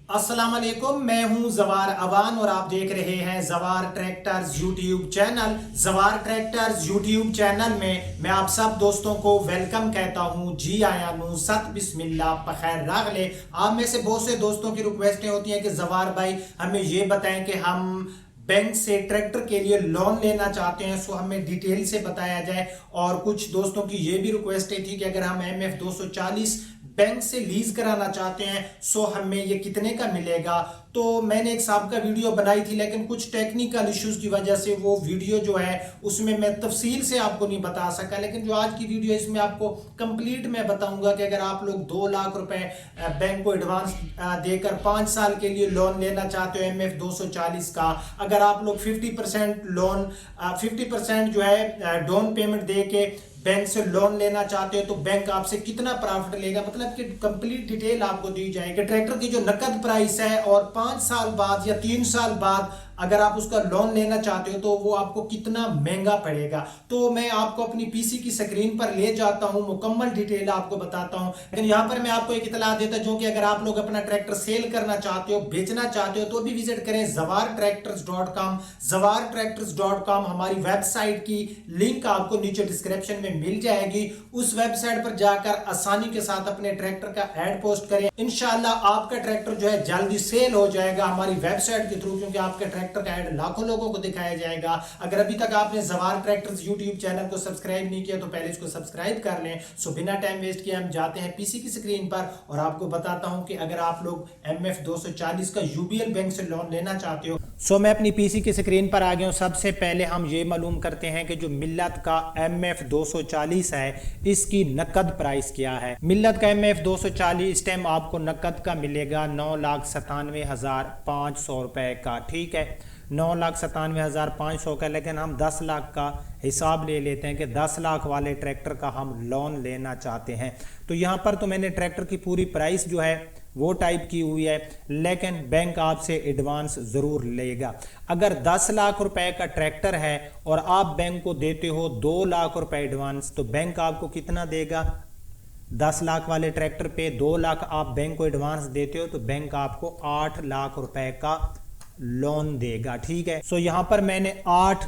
अस्सलाम वालेकुम, मैं हूं जवार अवान और आप देख रहे हैं जवार ट्रैक्टर्स यूट्यूब चैनल। जवार ट्रैक्टर्स यूट्यूब चैनल में मैं आप सब दोस्तों को वेलकम कहता हूं। जी आया नू सत बिस्मिल्लाह पखैर रागले। आप में से बहुत से दोस्तों की रिक्वेस्टें होती हैं कि जवार भाई हमें ये बताएं कि हम बैंक से ट्रैक्टर के लिए लोन लेना चाहते हैं, सो हमें डिटेल से बताया जाए। और कुछ दोस्तों की ये भी रिक्वेस्ट थी कि अगर हम MF 240 बैंक से लीज कराना चाहते हैं सो हमें ये कितने का मिलेगा। तो मैंने एक साबिका वीडियो बनाई थी, लेकिन कुछ टेक्निकल इश्यूज की वजह से वो वीडियो जो है उसमें मैं तफसील से आपको नहीं बता सका। लेकिन जो आज की वीडियो है इसमें आपको कंप्लीट मैं बताऊंगा कि अगर आप लोग 2 लाख रुपए बैंक को एडवांस देकर 5 साल के लिए लोन लेना चाहते हो MF 240 का, अगर आप लोग 50% लोन 50% जो है डाउन पेमेंट दे के बैंक से लोन लेना चाहते हो तो बैंक आपसे कितना प्रॉफिट लेगा, मतलब कि कंप्लीट डिटेल आपको दी जाएगी। ट्रैक्टर की जो नकद प्राइस है और 5 साल बाद या 3 साल बाद अगर आप उसका लोन लेना चाहते हो तो वो आपको कितना महंगा पड़ेगा। तो मैं आपको अपनी पीसी की स्क्रीन पर ले जाता हूं, मुकम्मल डिटेल आपको बताता हूं। लेकिन यहां पर मैं आपको एक इतला देता हूं कि अगर आप लोग अपना ट्रैक्टर सेल करना चाहते हो, बेचना चाहते हो, तो भी विजिट करें zawartractors.com। zawartractors.com हमारी वेबसाइट की लिंक आपको नीचे डिस्क्रिप्शन में मिल जाएगी। उस वेबसाइट पर जाकर आसानी के साथ अपने ट्रैक्टर का ऐड पोस्ट करें। इंशाल्लाह आपका ट्रैक्टर जो है जल्दी सेल हो जाएगा हमारी वेबसाइट के थ्रू, क्योंकि आपके ट्रैक्टर का ऐड लाखों लोगों को दिखाया जाएगा। अगर अभी तक आपने जवार ट्रैक्टर्स यूट्यूब चैनल को सब्सक्राइब नहीं किया तो पहले इसको सब्सक्राइब कर लें। सो बिना टाइम वेस्ट किए हम जाते हैं पीसी की स्क्रीन पर और आपको बताता हूं कि अगर आप लोग MF 240 का UBL बैंक से लोन लेना चाहते हो। सो मैं अपनी पीसी की स्क्रीन पर आ गया हूं। सबसे पहले हम ये मालूम करते हैं कि जो मिल्लत का MF 240 है इसकी नकद प्राइस क्या है। मिल्लत का MF 240 इस टाइम आपको नकद का मिलेगा 9,97,500 रुपए का। ठीक है, 9,97,500 का। लेकिन हम 10 लाख का हिसाब ले लेते हैं कि 10 लाख वाले ट्रैक्टर का हम लोन लेना चाहते हैं। तो यहाँ पर तो मैंने ट्रैक्टर की पूरी प्राइस जो है वो टाइप की हुई है, लेकिन बैंक आपसे एडवांस ज़रूर लेगा। अगर 10 लाख रुपए का ट्रैक्टर है और आप बैंक को देते हो 2 लाख रुपए एडवांस, तो बैंक आपको कितना देगा? 10 लाख वाले ट्रैक्टर पे 2 लाख आप बैंक को एडवांस देते हो तो बैंक आपको 8 लाख रुपए का लोन देगा। ठीक है, सो यहाँ पर मैंने 8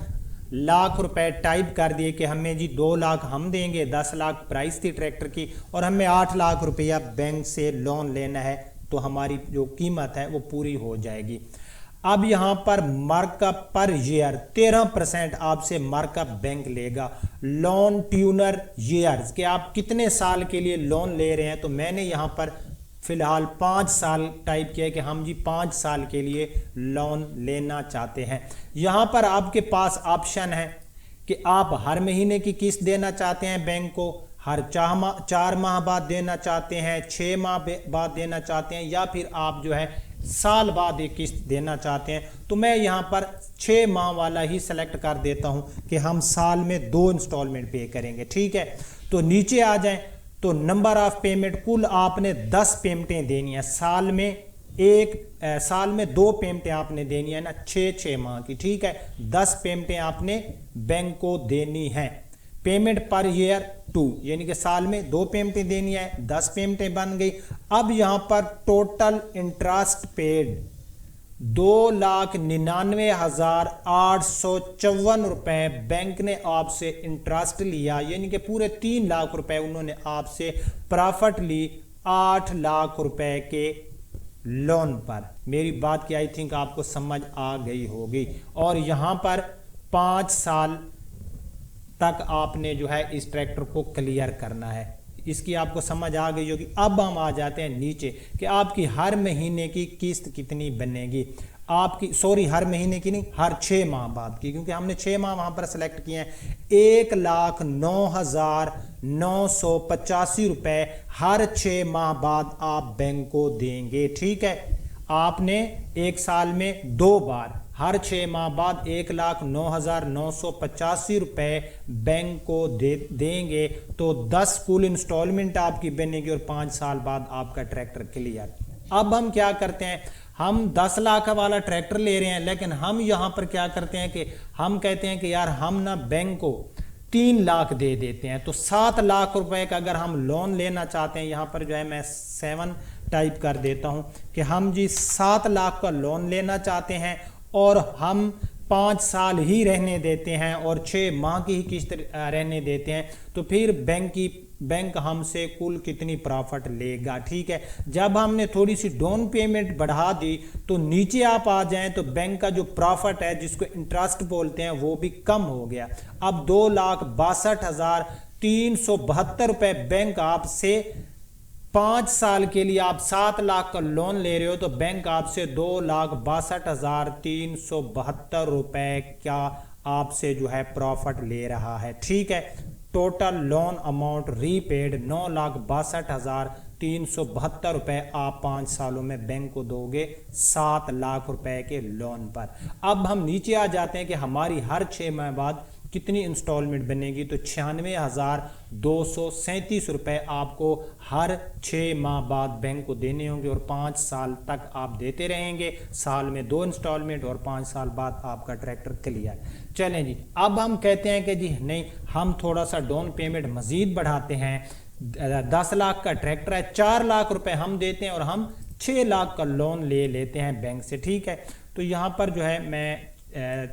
लाख रुपए टाइप कर दिए कि हमें जी 2 लाख हम देंगे, 10 लाख प्राइस थी ट्रैक्टर की और हमें 8 लाख रुपया बैंक से लोन लेना है, तो हमारी जो कीमत है वो पूरी हो जाएगी। अब यहाँ पर मार्कअप पर ईयर 13% आपसे मार्कअप बैंक लेगा। लोन ट्यूनर ईयर्स कि आप कितने साल के लिए लोन ले रहे हैं, तो मैंने यहाँ पर फिलहाल 5 साल टाइप किया कि हम जी 5 साल के लिए लोन लेना चाहते हैं। यहाँ पर आपके पास ऑप्शन है कि आप हर महीने की किस्त देना चाहते हैं बैंक को, हर 4 माह बाद देना चाहते हैं, 6 माह बाद देना चाहते हैं, या फिर आप जो है साल बाद एक किस्त देना चाहते हैं। तो मैं यहाँ पर 6 माह वाला ही सेलेक्ट कर देता हूँ कि हम साल में 2 इंस्टॉलमेंट पे करेंगे। ठीक है, तो नीचे आ जाएं तो नंबर ऑफ पेमेंट, कुल आपने 10 पेमेंटें देनी है साल में 2 पेमेंटें आपने देनी है ना, 6 माह की। ठीक है, 10 पेमेंटें आपने बैंक को देनी है। पेमेंट पर ईयर 2, यानी कि साल में 2 पेमेंटें देनी है, 10 पेमेंटें बन गई। अब यहाँ पर टोटल इंटरेस्ट पेड 2,99,854 रुपए बैंक ने आपसे इंटरेस्ट लिया, यानी कि पूरे 3 लाख रुपए उन्होंने आपसे प्रॉफिट ली 8 लाख रुपए के लोन पर। मेरी बात की आई थिंक आपको समझ आ गई होगी। और यहाँ पर 5 साल तक आपने जो है इस ट्रैक्टर को क्लियर करना है, इसकी आपको समझ आ गई होगी। अब हम आ जाते हैं नीचे कि आपकी हर महीने की किस्त कितनी बनेगी। आपकी हर महीने की नहीं, हर 6 माह बाद की, क्योंकि हमने 6 माह वहां पर सेलेक्ट किए हैं। 1,09,985 रुपए हर 6 माह बाद आप बैंक को देंगे। ठीक है, आपने एक साल में 2 बार हर 6 माह बाद 1,09,985 रुपए बैंक को देंगे, तो 10 कुल इंस्टॉलमेंट आपकी बनेगी और 5 साल बाद आपका ट्रैक्टर क्लियर। अब हम क्या करते हैं, हम 10 लाख वाला ट्रैक्टर ले रहे हैं, लेकिन हम यहाँ पर क्या करते हैं कि हम कहते हैं कि यार हम ना बैंक को 3 लाख दे देते हैं, तो 7 लाख रुपए का अगर हम लोन लेना चाहते हैं, यहाँ पर जो है मैं 7 टाइप कर देता हूं कि हम जी 7 लाख का लोन लेना चाहते हैं और हम 5 साल ही रहने देते हैं और 6 माह की ही किस्त रहने देते हैं, तो फिर बैंक हमसे कुल कितनी प्रॉफिट लेगा। ठीक है, जब हमने थोड़ी सी डाउन पेमेंट बढ़ा दी तो नीचे आप आ जाएं तो बैंक का जो प्रॉफिट है जिसको इंटरेस्ट बोलते हैं वो भी कम हो गया। अब 2,62,372 रुपए बैंक आपसे 5 साल के लिए आप 7 लाख का लोन ले रहे हो तो बैंक आपसे 2,62,372 रुपए का आपसे जो है प्रॉफिट ले रहा है। ठीक है, टोटल लोन अमाउंट रीपेड 9,62,372 रुपए आप 5 सालों में बैंक को दोगे 7 लाख रुपए के लोन पर। अब हम नीचे आ जाते हैं कि हमारी हर 6 माह बाद कितनी इंस्टॉलमेंट बनेगी, तो 96,237 रुपए आपको हर 6 माह बाद बैंक को देने होंगे और 5 साल तक आप देते रहेंगे। साल में 2 इंस्टॉलमेंट और 5 साल बाद आपका ट्रैक्टर क्लियर। चलें जी, अब हम कहते हैं कि जी नहीं, हम थोड़ा सा डाउन पेमेंट मजीद बढ़ाते हैं। 10 लाख का ट्रैक्टर है, 4 लाख रुपए हम देते हैं और हम 6 लाख का लोन ले लेते हैं बैंक से। ठीक है, तो यहाँ पर जो है मैं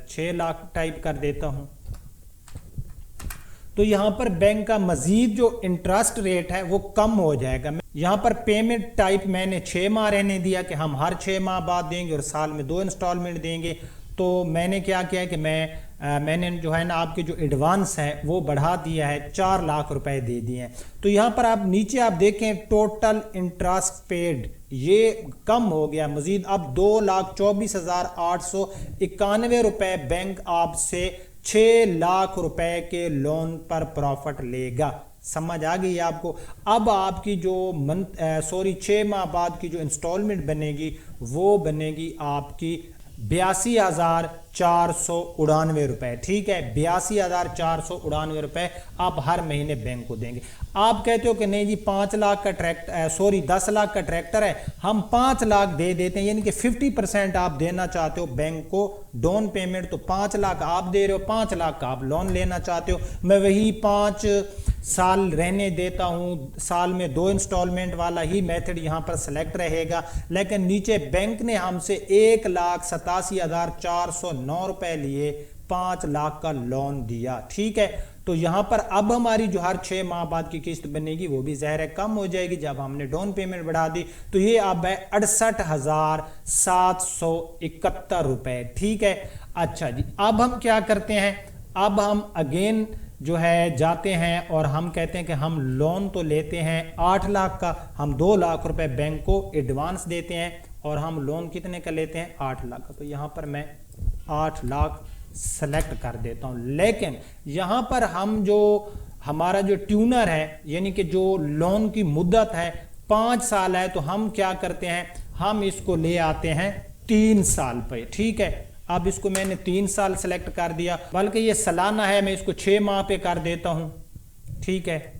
6 लाख टाइप कर देता हूँ। तो यहाँ पर बैंक का मजीद जो इंटरेस्ट रेट है वो कम हो जाएगा। यहाँ पर पेमेंट टाइप मैंने 6 माह रहने दिया कि हम हर 6 माह बाद देंगे और साल में 2 इंस्टॉलमेंट देंगे। तो मैंने क्या किया कि मैंने जो है ना आपके जो एडवांस है वो बढ़ा दिया है, 4 लाख रुपए दे दिए हैं। तो यहाँ पर आप नीचे आप देखें टोटल इंटरेस्ट पेड ये कम हो गया मजीद। अब 2,24,891 रुपए बैंक आपसे 6 लाख रुपए के लोन पर प्रॉफिट लेगा। समझ आ गई आपको। अब आपकी जो 6 माह बाद की जो इंस्टॉलमेंट बनेगी वो बनेगी आपकी 82,499 रुपए। ठीक है, 82,499 रुपए आप हर महीने बैंक को देंगे। आप कहते हो कि नहीं जी 10 लाख का ट्रैक्टर है, हम 5 लाख दे देते हैं, यानी कि 50% आप देना चाहते हो बैंक को डाउन पेमेंट। तो 5 लाख आप दे रहे हो, 5 लाख का आप लोन लेना चाहते हो। मैं वही 5 साल रहने देता हूँ, साल में 2 इंस्टॉलमेंट वाला ही मेथड यहाँ पर सेलेक्ट रहेगा। लेकिन नीचे बैंक ने हमसे 1,87,409 रुपए लिए 5 लाख का लोन दिया। ठीक है, तो यहाँ पर अब हमारी जो हर 6 माह बाद की किस्त बनेगी वो भी ज़ाहिर है कम हो जाएगी जब हमने डाउन पेमेंट बढ़ा दी। तो ये अब है 68,771 रुपए। ठीक है, अच्छा जी, अब हम क्या करते हैं, अब हम अगेन जो है जाते हैं और हम कहते हैं कि हम लोन तो लेते हैं 8 लाख का, हम 2 लाख रुपए बैंक को एडवांस देते हैं और हम लोन कितने का लेते हैं 8 लाख का। तो यहाँ पर मैं 8 लाख सेलेक्ट कर देता हूँ। लेकिन यहाँ पर हम जो हमारा जो ट्यूनर है यानी कि जो लोन की मुद्दत है 5 साल है, तो हम क्या करते हैं, हम इसको ले आते हैं 3 साल पे। ठीक है, अब इसको मैंने 3 साल सेलेक्ट कर दिया, बल्कि ये सालाना है, मैं इसको 6 माह पे कर देता हूँ। ठीक है,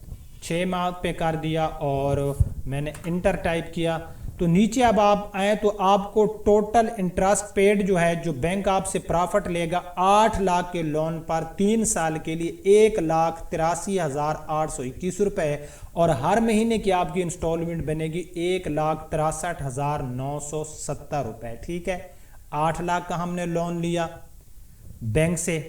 6 माह पे कर दिया और मैंने इंटर टाइप किया। तो नीचे अब आप आए तो आपको टोटल इंटरेस्ट पेड जो है जो बैंक आपसे प्रॉफिट लेगा 8 लाख के लोन पर 3 साल के लिए 1,83,821 रुपए और हर महीने की आपकी इंस्टॉलमेंट बनेगी 1,63,970 रुपए। ठीक है, 8 लाख का हमने लोन लिया बैंक से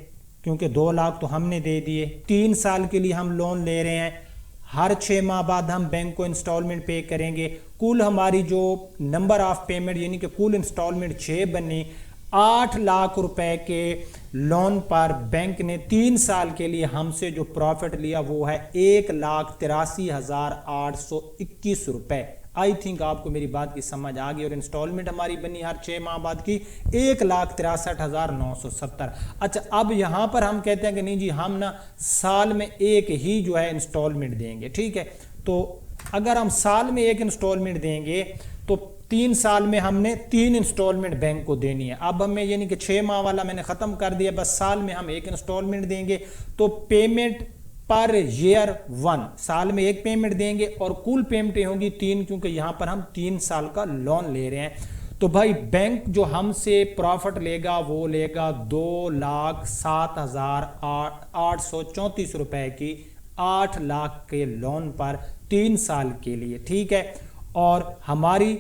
क्योंकि 2 लाख तो हमने दे दिए। 3 साल के लिए हम लोन ले रहे हैं, हर 6 माह बाद हम बैंक को इंस्टॉलमेंट पे करेंगे। कुल हमारी जो नंबर ऑफ पेमेंट यानी कि कुल इंस्टॉलमेंट 6 बनी। 8 लाख रुपए के लोन पर बैंक ने 3 साल के लिए हमसे जो प्रॉफिट लिया वो है 1,83,821 रुपए। आई थिंक आपको मेरी बात की समझ आ गई। और इंस्टॉलमेंट हमारी बनी हर 6 माह बाद की 1,63,970। अच्छा, अब यहाँ पर हम कहते हैं कि नहीं जी हम ना साल में एक ही जो है इंस्टॉलमेंट देंगे। ठीक है, तो अगर हम साल में एक इंस्टॉलमेंट देंगे तो 3 साल में हमने 3 इंस्टॉलमेंट बैंक को देनी है। अब हमें यानी कि 6 माह वाला मैंने ख़त्म कर दिया, बस साल में हम एक इंस्टॉलमेंट देंगे। तो पेमेंट पर ईयर 1, साल में एक पेमेंट देंगे और कुल पेमेंटें होंगी 3, क्योंकि यहाँ पर हम 3 साल का लोन ले रहे हैं। तो भाई बैंक जो हमसे प्रॉफिट लेगा वो लेगा 2,07,834 रुपए की 8 लाख के लोन पर 3 साल के लिए। ठीक है, اور ہماری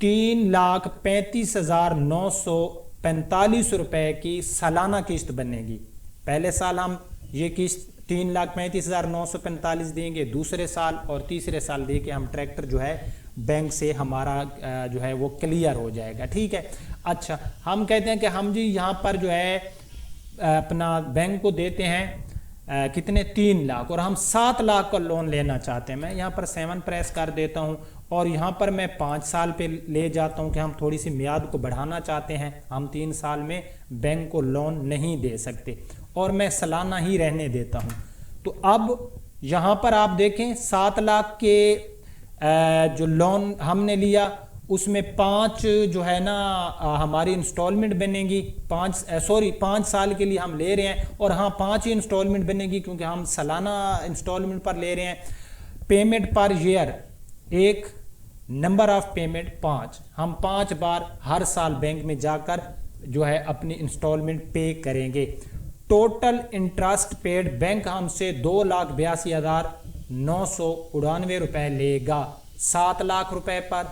3,35,945 روپے کی سالانہ قسط بنے گی. پہلے سال ہم یہ قسط 3,35,945 دیں گے, دوسرے سال اور تیسرے سال دے کے ہم ٹریکٹر جو ہے بینک سے ہمارا جو ہے وہ کلیئر ہو جائے گا. ٹھیک ہے. اچھا, ہم کہتے ہیں کہ ہم جی یہاں پر جو ہے اپنا بینک کو دیتے ہیں کتنے 3 لاکھ اور ہم 7 لاکھ کا لون لینا چاہتے ہیں. میں یہاں پر 7 پریس کر دیتا ہوں اور یہاں پر میں 5 سال پہ لے جاتا ہوں کہ ہم تھوڑی سی میعاد کو بڑھانا چاہتے ہیں. ہم 3 سال میں بینک کو لون نہیں دے سکتے اور میں سالانہ ہی رہنے دیتا ہوں. تو اب یہاں پر آپ دیکھیں 7 لاکھ کے جو لون ہم نے لیا اس میں 5 جو ہے نا ہماری انسٹالمنٹ بنے گی. 5 سال کے لیے ہم لے رہے ہیں اور ہاں 5 ہی انسٹالمنٹ بنے گی کیونکہ ہم سالانہ انسٹالمنٹ پر لے رہے ہیں. پیمنٹ پر ایئر 1, نمبر آف پیمنٹ 5. ہم 5 بار ہر سال بینک میں جا کر جو ہے اپنی انسٹالمنٹ پے کریں گے. ٹوٹل انٹرسٹ پیڈ بینک ہم سے 2,82,999 روپے لے گا 7 لاکھ روپے پر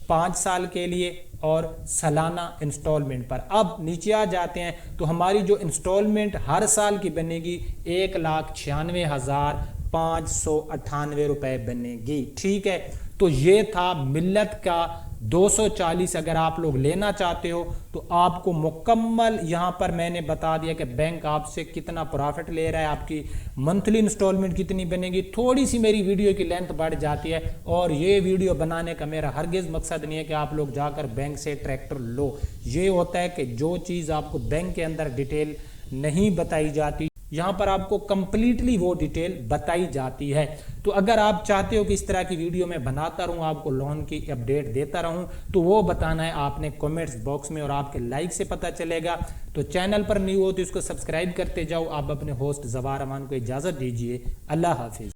5 سال کے لیے اور سالانہ انسٹالمنٹ پر. اب نیچے آ جاتے ہیں تو ہماری جو انسٹالمنٹ ہر سال کی بنے گی 1,96,598 روپے بنے گی. ٹھیک ہے. تو یہ تھا ملت کا 240. اگر آپ لوگ لینا چاہتے ہو تو آپ کو مکمل یہاں پر میں نے بتا دیا کہ بینک آپ سے کتنا پروفٹ لے رہا ہے, آپ کی منتھلی انسٹالمنٹ کتنی بنے گی. تھوڑی سی میری ویڈیو کی لینتھ بڑھ جاتی ہے اور یہ ویڈیو بنانے کا میرا ہرگز مقصد نہیں ہے کہ آپ لوگ جا کر بینک سے ٹریکٹر لو. یہ ہوتا ہے کہ جو چیز آپ کو بینک کے اندر ڈیٹیل نہیں بتائی جاتی یہاں پر آپ کو کمپلیٹلی وہ ڈیٹیل بتائی جاتی ہے. تو اگر آپ چاہتے ہو کہ اس طرح کی ویڈیو میں بناتا رہوں, آپ کو لون کی اپڈیٹ دیتا رہوں, تو وہ بتانا ہے آپ نے کمنٹس باکس میں اور آپ کے لائک سے پتہ چلے گا. تو چینل پر نیو ہو تو اس کو سبسکرائب کرتے جاؤ. آپ اپنے ہوسٹ زوار امان کو اجازت دیجیے. اللہ حافظ.